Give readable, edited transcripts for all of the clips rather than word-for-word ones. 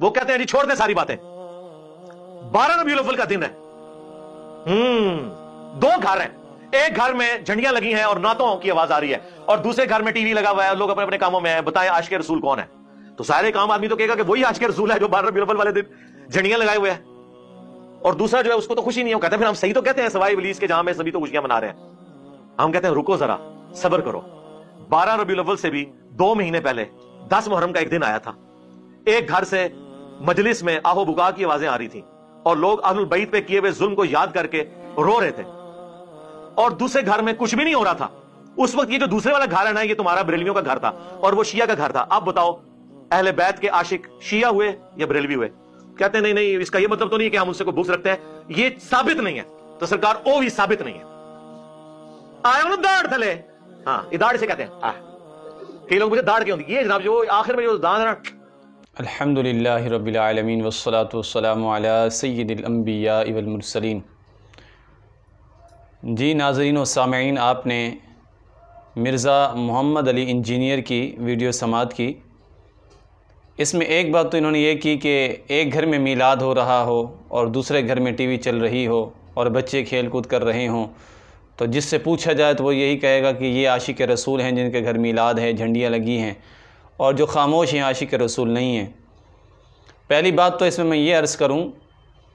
وہ کہتے ہیں جی چھوڑ دیں ساری باتیں، 12 ربیع الاول کا دن ہے، دو گھر ہیں، ایک گھر میں جھنڈیاں لگی ہیں اور نعتوں کی آواز آ رہی ہے، اور دوسرے گھر میں ٹی وی لگا ہوا ہے، لوگ اپنے اپنے کاموں میں ہیں، بتائیں عاشق رسول کون ہے؟ تو ظاہر کام آدمی تو کہے گا کہ وہی عاشق رسول ہے جو 12 ربیع الاول والے دن جھنڈیاں لگائے ہوئے ہیں، اور دوسرا جو ہے اس کو تو خوشی نہیں ہے، وہ کہتے ہیں پھر ہم صحیح تو کہتے ہیں سوائے ابلیس کے جہاں میں سبھی تو خوشیاں منا رہے ہیں۔ ہم کہتے ہیں رکو ذرا، صبر کرو، 12 ربیع الاول سے بھی 2 مہینے پہلے 10 محرم کا ایک دن آیا تھا، ایک گھر سے مجلس میں آہو بکا کی آوازیں آ رہی تھیں اور لوگ اہل البیت پہ کیے ہوئے ظلم کو یاد کر کے رو رہے تھے، اور دوسرے گھر میں کچھ بھی نہیں ہو رہا تھا۔ اس وقت یہ جو دوسرے والا گھر ہے نا، یہ تمہارا بریلویوں کا گھر تھا اور وہ شیعہ کا گھر تھا۔ اب بتاؤ اہل بیت کے عاشق شیعہ ہوئے یا بریلوی ہوئے؟ کہتے ہیں نہیں، اس کا یہ مطلب تو نہیں کہ ہم ان سے کوئی بغض رکھتے ہیں، یہ ثابت نہیں ہے۔ تو سرکار او بھی ثابت نہیں ہے، آیا انہوں داڑھ تھلے، ہاں یہ داڑھ سے کہتے ہیں، کئی لوگ مجھے داڑھ کیوں دی، یہ جناب جو آخر میں جو داڑھ ہے۔ الحمدللہ رب العالمین والصلاة والسلام علی سید الانبیاء والمرسلین۔ جی ناظرین و سامعین، آپ نے مرزا محمد علی انجینئر کی ویڈیو سماعت کی۔ اس میں ایک بات تو انہوں نے یہ کی کہ ایک گھر میں میلاد ہو رہا ہو اور دوسرے گھر میں ٹی وی چل رہی ہو اور بچے کھیل کود کر رہے ہوں، تو جس سے پوچھا جائے تو وہ یہی کہے گا کہ یہ عاشق رسول ہیں جن کے گھر میلاد ہے، جھنڈیاں لگی ہیں، اور جو خاموش ہیں عاشق رسول نہیں ہیں۔ پہلی بات تو اس میں یہ عرض کروں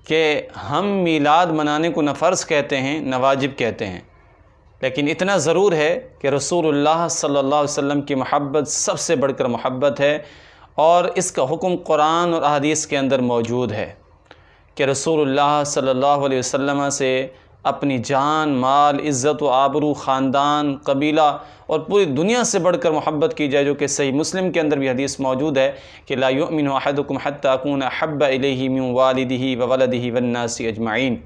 کہ ہم میلاد منانے کو نہ فرض کہتے ہیں نہ واجب کہتے ہیں، لیکن اتنا ضرور ہے کہ رسول اللہ صلی اللہ علیہ وسلم کی محبت سب سے بڑھ کر محبت ہے، اور اس کا حکم قرآن اور احادیث کے اندر موجود ہے کہ رسول اللہ صلی اللہ علیہ وسلم سے اپنی جان، مال، عزت و آبرو، خاندان، قبیلہ اور پوری دنیا سے بڑھ کر محبت کی جائے، جو کہ صحیح مسلم کے اندر بھی حدیث موجود ہے کہ لا یؤمن احدکم حتی اکون احب الیہ من والدہ وولدہ والناس اجمعین،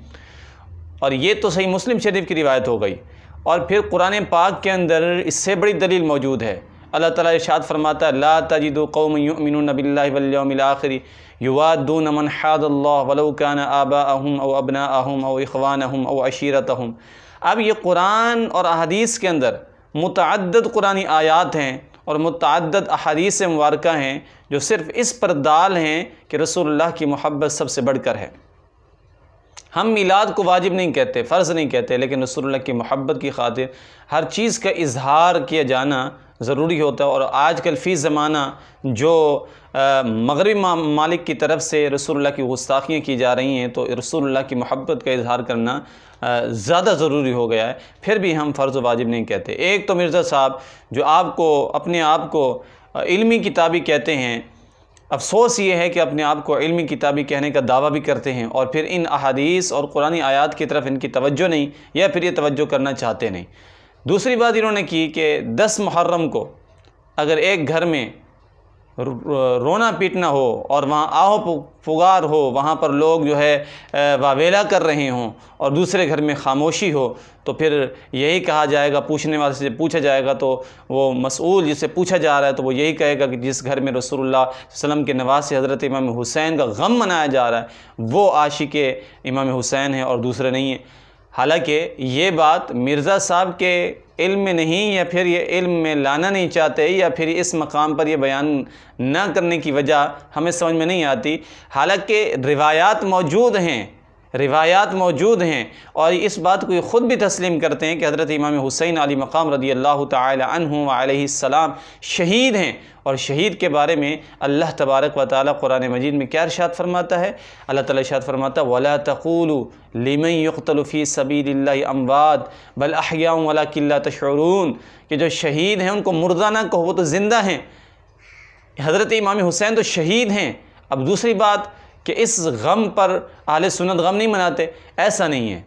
اور یہ تو صحیح مسلم شریف کی روایت ہو گئی۔ اور پھر قرآن پاک کے اندر اس سے بڑی دلیل موجود ہے۔ اللہ تعالیٰ ارشاد فرماتا ہے لا تجد قوم یؤمنون باللہ والیوم الآخر یوادون من حاد اللہ ولو کان آباءہم او ابناءہم او اخوانہم او عشیرتہم۔ اب یہ قرآن اور احادیث کے اندر متعدد قرآنی آیات ہیں اور متعدد احادیث مبارکہ ہیں جو صرف اس پر دال ہیں کہ رسول اللہ کی محبت سب سے بڑھ کر ہے۔ ہم میلاد کو واجب نہیں کہتے، فرض نہیں کہتے، لیکن رسول اللہ کی محبت کی خاطر ہر چیز کا اظہار کیا جانا ضروری ہوتا ہے۔ اور آج کل فی زمانہ جو مغربی ممالک کی طرف سے رسول اللہ کی گستاخیاں کی جا رہی ہیں، تو رسول اللہ کی محبت کا اظہار کرنا زیادہ ضروری ہو گیا ہے، پھر بھی ہم فرض و واجب نہیں کہتے۔ ایک تو مرزا صاحب جو اپنے آپ کو علمی کتابی کہتے ہیں، افسوس یہ ہے کہ اپنے آپ کو علمی کتابی کہنے کا دعویٰ بھی کرتے ہیں، اور پھر ان احادیث اور قرآنی آیات کی طرف ان کی توجہ نہیں، یا پھر یہ توجہ کرنا چاہتے نہیں۔ دوسری بات انہوں نے کی کہ 10 محرم کو اگر ایک گھر میں رونا پیٹنا ہو اور وہاں آہو پگار ہو، وہاں پر لوگ جو ہے واویلا کر رہے ہوں، اور دوسرے گھر میں خاموشی ہو، تو پھر یہی کہا جائے گا، پوچھنے والے سے پوچھا جائے گا تو وہ مسئول جس سے پوچھا جا رہا ہے تو وہ یہی کہے گا کہ جس گھر میں رسول اللہ صلی اللہ علیہ وسلم کے نواسے حضرت امام حسین کا غم منایا جا رہا ہے وہ عاشق امام حسین ہیں اور دوسرے نہیں ہیں۔ حالانکہ یہ بات مرزا صاحب کے علم میں نہیں، یا پھر یہ علم میں لانا نہیں چاہتے، یا پھر اس مقام پر یہ بیان نہ کرنے کی وجہ ہمیں سمجھ میں نہیں آتی۔ حالانکہ روایات موجود ہیں اور اس بات کو یہ خود بھی تسلیم کرتے ہیں کہ حضرت امام حسین علی مقام رضی اللہ تعالی عنہ وعلیہ السلام شہید ہیں، اور شہید کے بارے میں اللہ تبارک و تعالی قرآن مجید میں کیا ارشاد فرماتا ہے؟ اللہ تعالی ارشاد فرماتا ہے وَلَا تَقُولُوا لِمَن يُقْتَلُ فِي سَبِيلِ اللَّهِ أَمْوَاتٌ بَلْ أَحْيَاءٌ وَلَكِن لَا تَشْعُرُونَ، کہ جو شہید ہیں ان کو مردہ نہ کہو، وہ تو زندہ ہیں۔ حضرت امام حسین تو شہید ہیں۔ اب دوسری بات کہ اس غم پر اہل سنت غم نہیں مناتے، ایسا نہیں ہے۔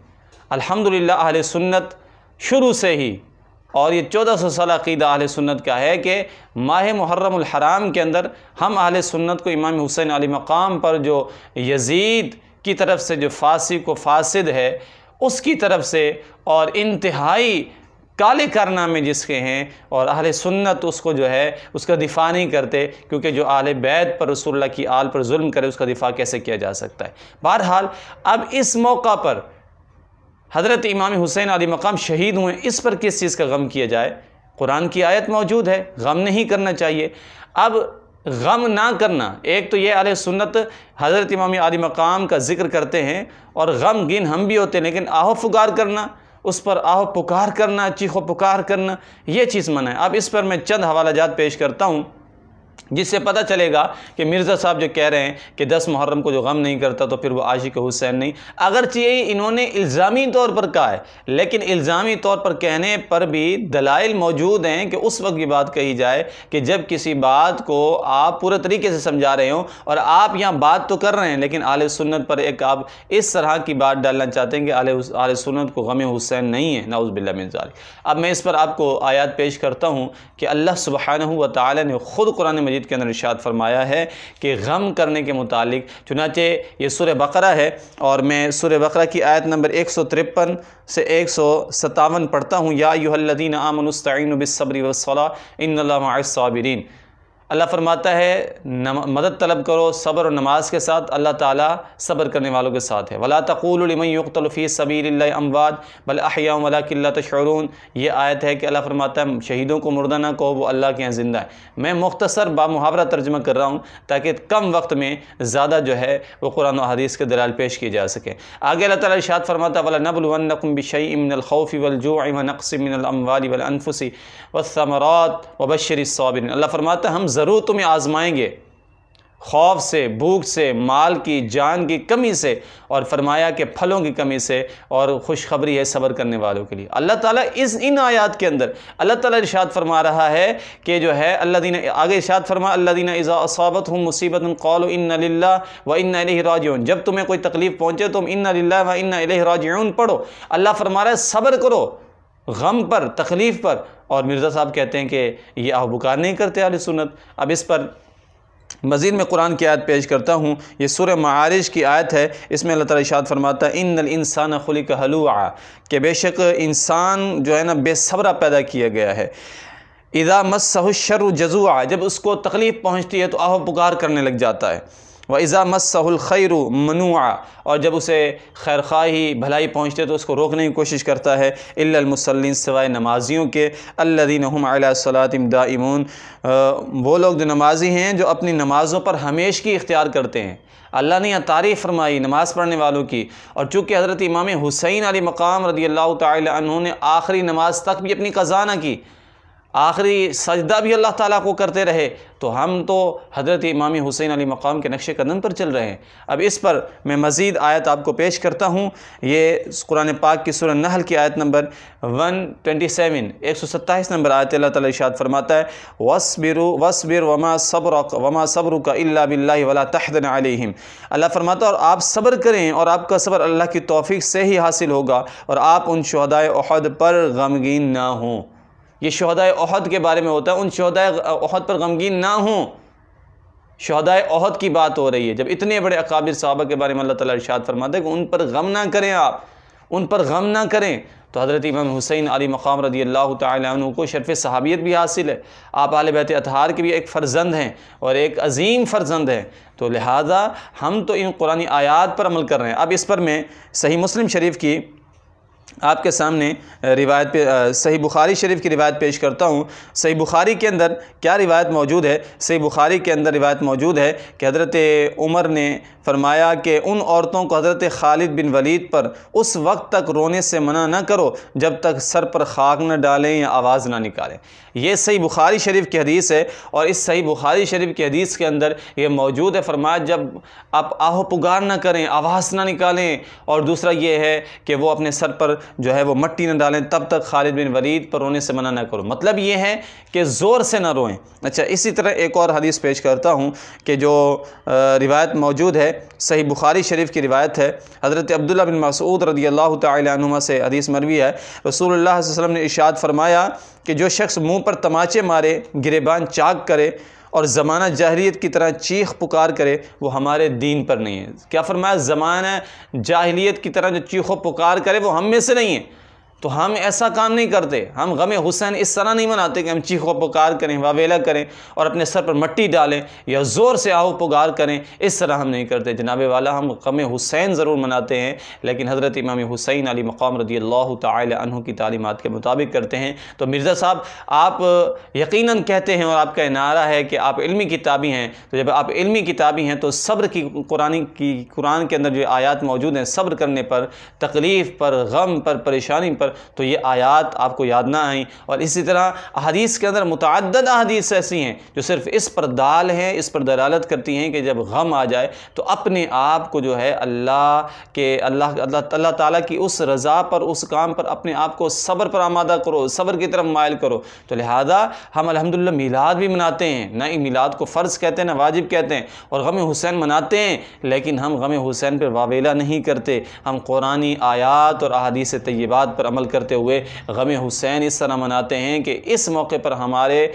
الحمدللہ اہل سنت شروع سے ہی، اور یہ 1400 سال عقیدہ اہل سنت کا ہے کہ ماہ محرم الحرام کے اندر ہم اہل سنت کو امام حسین علی مقام پر جو یزید کی طرف سے جو فاسق و فاسد ہے اس کی طرف سے، اور انتہائی کالے کارنامے جس کے ہیں، اور اہل سنت اس کو جو ہے اس کا دفاع نہیں کرتے، کیونکہ جو اہل بیت پر رسول اللہ کی آل پر ظلم کرے اس کا دفاع کیسے کیا جا سکتا ہے۔ بہرحال اب اس موقع پر حضرت امام حسین علی مقام شہید ہوئے، اس پر کس چیز کا غم کیا جائے؟ قرآن کی آیت موجود ہے، غم نہیں کرنا چاہیے۔ اب غم نہ کرنا، ایک تو یہ اہل سنت حضرت امام عالی مقام کا ذکر کرتے ہیں اور غمگین ہم بھی ہوتے ہیں، لیکن آہو پکار کرنا، اس پر آہو پکار کرنا، چیخو پکار کرنا، یہ چیز منع ہے۔ اب اس پر میں چند حوالہ جات پیش کرتا ہوں جس سے پتہ چلے گا کہ مرزا صاحب جو کہہ رہے ہیں کہ 10 محرم کو جو غم نہیں کرتا تو پھر وہ عاشق حسین نہیں، اگرچہ انہوں نے الزامی طور پر کہا ہے، لیکن الزامی طور پر کہنے پر بھی دلائل موجود ہیں کہ اس وقت یہ بات کہی جائے کہ جب کسی بات کو آپ پورے طریقے سے سمجھا رہے ہوں اور آپ یہاں بات تو کر رہے ہیں لیکن اہل سنت پر ایک آپ اس طرح کی بات ڈالنا چاہتے ہیں کہ اہل سنت کو غم حسین نہیں ہے، نعوذ باللہ من ذالک۔ اب میں اس پر آپ کو آیات پیش کرتا ہوں کہ اللہ سبحانہ و تعالی نے خود قرآن مجید کے اندر ارشاد فرمایا ہے کہ غم کرنے کے متعلق، چنانچہ یہ سورہ بقرہ ہے اور میں سورہ بقرہ کی آیت نمبر 153 سے 157 پڑھتا ہوں۔ یا ایھا الذین آمنوا استعینوا بالصبر والصلاۃ ان اللہ مع الصابرین۔ اللہ فرماتا ہے مدد طلب کرو صبر اور نماز کے ساتھ، اللہ تعالیٰ صبر کرنے والوں کے ساتھ ہے۔ وَلَا تَقُولُوا لِمَن يُقْتَلُ فِي سَبِيلِ اللَّهِ أَمْوَاتٌ بَلْ أَحْيَاءٌ وَلَٰكِن لَّا تَشْعُرُونَ۔ یہ آیت ہے کہ اللہ فرماتا ہے شہیدوں کو مردہ نہ کہو، وہ اللہ کے ہاں زندہ ہے۔ میں مختصر بامحاورہ ترجمہ کر رہا ہوں تاکہ کم وقت میں زیادہ جو ہے وہ قرآن و حدیث کے دلائل پیش کی جا سکیں۔ آگے اللہ تعالیٰ ارشاد فرماتا ہے وَلَنَبْلُوَنَّكُم بِشَيْءٍ مِّنَ الْخَوْفِ وَالْجُوعِ وَنَقْصٍ مِّنَ الْأَمْوَالِ وَالْأَنفُسِ وَالثَّمَرَاتِ وَبَشِّرِ الصَّابِرِينَ۔ اللہ فرماتا ہے ہم ضرور تمہیں آزمائیں گے، خوف سے، بھوک سے، مال کی، جان کی کمی سے، اور فرمایا کہ پھلوں کی کمی سے، اور خوشخبری ہے صبر کرنے والوں کے لیے۔ اللہ تعالیٰ ان آیات کے اندر اللہ تعالیٰ ارشاد فرما رہا ہے کہ جو ہے الذین، آگے ارشاد فرما الذین اذا اصابتہم مصیبۃ قالوا انا للہ وانا الیہ راجعون۔ جب تمہیں کوئی تکلیف پہنچے تم انا للہ وانا الیہ راجعون پڑھو۔ اللہ فرما رہا ہے صبر کرو غم پر، تکلیف پر، اور مرزا صاحب کہتے ہیں کہ یہ آہ بکار نہیں کرتے اہل سنت۔ اب اس پر مزید میں قرآن کی آیت پیش کرتا ہوں، یہ سورہ معارج کی آیت ہے، اس میں اللہ تعالیٰ ارشاد فرماتا ہے ان الانسان خلق ہلوعا، کہ بے شک انسان جو ہے نا بے صبرہ پیدا کیا گیا ہے۔ اذا مسہ الشر جزوعا، جب اس کو تکلیف پہنچتی ہے تو آہ پکار کرنے لگ جاتا ہے۔ وَإِذَا مَسَّهُ الْخَيْرُ مَنُوعًا، اور جب اسے خیر خواہی بھلائی پہنچتے ہے تو اس کو روکنے کی کوشش کرتا ہے۔ إِلَّا الْمُصَلِّينَ، سوائے نمازیوں کے، الَّذِينَ هُمْ عَلَىٰ صَلَاتِهِمْ دَائِمُونَ، وہ لوگ جو نمازی ہیں جو اپنی نمازوں پر ہمیشگی اختیار کرتے ہیں۔ اللہ نے یہاں تعریف فرمائی نماز پڑھنے والوں کی، اور چونکہ حضرت امام حسین علی مقام رضی اللہ تعالی عنہ نے آخری نماز تک بھی اپنی قضا نہ کی، آخری سجدہ بھی اللہ تعالیٰ کو کرتے رہے، تو ہم تو حضرت امام حسین علی مقام کے نقش قدم پر چل رہے ہیں۔ اب اس پر میں مزید آیت آپ کو پیش کرتا ہوں، یہ قرآن پاک کی سورہ نحل کی آیت نمبر 127 127 نمبر آیت، اللہ تعالیٰ ارشاد فرماتا ہے وَاصْبِرْ وَمَا صَبْرُكَ إِلَّا بِاللَّهِ وَلَا تَحْزَنْ عَلَيْهِمْ۔ اللہ فرماتا ہے اور آپ صبر کریں، اور آپ کا صبر اللہ کی توفیق سے ہی حاصل ہوگا، اور آپ ان شہدائے احد پر غمگین نہ ہوں۔ یہ شہدائے احد کے بارے میں ہوتا ہے، ان شہدائے احد پر غمگین نہ ہوں۔ شہدائے احد کی بات ہو رہی ہے، جب اتنے بڑے اکابر صحابہ کے بارے میں اللہ تعالیٰ ارشاد فرماتا ہے کہ ان پر غم نہ کریں، آپ ان پر غم نہ کریں، تو حضرت امام حسین علی مقام رضی اللہ تعالی عنہ کو شرف صحابیت بھی حاصل ہے، آپ اہل بیت اطہار کے بھی ایک فرزند ہیں اور ایک عظیم فرزند ہیں، تو لہٰذا ہم تو ان قرآنی آیات پر عمل کر رہے ہیں۔ اب اس پر میں صحیح مسلم شریف کی آپ کے سامنے روایت پہ صحیح بخاری شریف کی روایت پیش کرتا ہوں۔ صحیح بخاری کے اندر کیا روایت موجود ہے؟ صحیح بخاری کے اندر روایت موجود ہے کہ حضرت عمر نے فرمایا کہ ان عورتوں کو حضرت خالد بن ولید پر اس وقت تک رونے سے منع نہ کرو جب تک سر پر خاک نہ ڈالیں یا آواز نہ نکالیں۔ یہ صحیح بخاری شریف کی حدیث ہے، اور اس صحیح بخاری شریف کی حدیث کے اندر یہ موجود ہے، فرمایا جب آپ آہ پکار نہ کریں، آواز نہ نکالیں، اور دوسرا یہ ہے کہ وہ اپنے سر پر جو ہے وہ مٹی نہ ڈالیں، تب تک خالد بن ولید پر رونے سے منع نہ کرو۔ مطلب یہ ہے کہ زور سے نہ روئیں۔ اچھا، اسی طرح ایک اور حدیث پیش کرتا ہوں کہ جو روایت موجود ہے، صحیح بخاری شریف کی روایت ہے، حضرت عبداللہ بن مسعود رضی اللہ تعالی عنہما سے حدیث مروی ہے، رسول اللہ صلی اللہ علیہ وسلم نے ارشاد فرمایا کہ جو شخص منہ پر تماچے مارے، گریبان چاک کرے اور زمانہ جاہلیت کی طرح چیخ پکار کرے، وہ ہمارے دین پر نہیں ہے۔ کیا فرمایا؟ زمانہ جاہلیت کی طرح جو چیخ و پکار کرے وہ ہم میں سے نہیں ہے۔ تو ہم ایسا کام نہیں کرتے. ہم غم حسین اس طرح نہیں مناتے کہ ہم چیخ و پکار کریں, واویلا کریں اور اپنے سر پر مٹی ڈالیں یا زور سے آہو پکار کریں. اس طرح ہم نہیں کرتے جناب والا. ہم غم حسین ضرور مناتے ہیں لیکن حضرت امام حسین علی مقام رضی اللہ تعالی عنہ کی تعلیمات کے مطابق کرتے ہیں. تو مرزا صاحب آپ یقیناً کہتے ہیں اور آپ کا نعرہ ہے کہ آپ علمی کتابی ہیں. تو جب آپ علمی کتابی ہیں تو صبر کی قرآن کے اندر جو آیات موجود ہیں صبر کرنے پر, تکلیف پر, غم پر, پریشانی پر, تو یہ آیات آپ کو یاد نہ آئیں. اور اسی طرح احادیث کے اندر متعدد احادیث ایسی ہیں جو صرف اس پر دال ہیں, اس پر دلالت کرتی ہیں کہ جب غم آ جائے تو اپنے آپ کو جو ہے اللہ تعالیٰ کی اس رضا پر, اس کام پر اپنے آپ کو صبر پر آمادہ کرو, صبر کی طرف مائل کرو. تو لہذا ہم الحمدللہ میلاد بھی مناتے ہیں, نہ ہی میلاد کو فرض کہتے ہیں نہ واجب کہتے ہیں, اور غم حسین مناتے ہیں لیکن ہم غم حسین پر واویلا نہیں کرتے. ہم قرآنی آیات اور احادیث طیبات پر عمل کرتے ہوئے غم حسین اس طرح مناتے ہیں کہ اس موقع پر ہمارے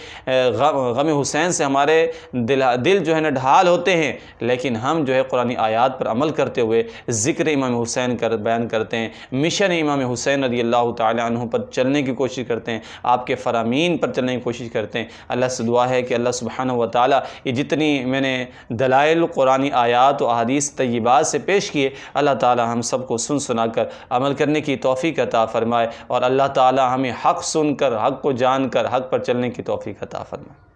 غم حسین سے ہمارے دل جو ہے نا ڈھال ہوتے ہیں, لیکن ہم جو ہے قرآنی آیات پر عمل کرتے ہوئے ذکر امام حسین بیان کرتے ہیں, مشن امام حسین رضی اللہ تعالی عنہ پر چلنے کی کوشش کرتے ہیں, آپ کے فرامین پر چلنے کی کوشش کرتے ہیں. اللہ سے دعا ہے کہ اللہ سبحانہ و تعالی یہ جتنی میں نے دلائل قرآنی آیات و احادیث طیبات سے پیش کیے, اللہ تعالی ہم سب کو سنا کر عمل کرنے کی توفیق عطا فرمائے, اور اللہ تعالی ہمیں حق سن کر, حق کو جان کر, حق پر چلنے کی توفیق عطا فرمائے.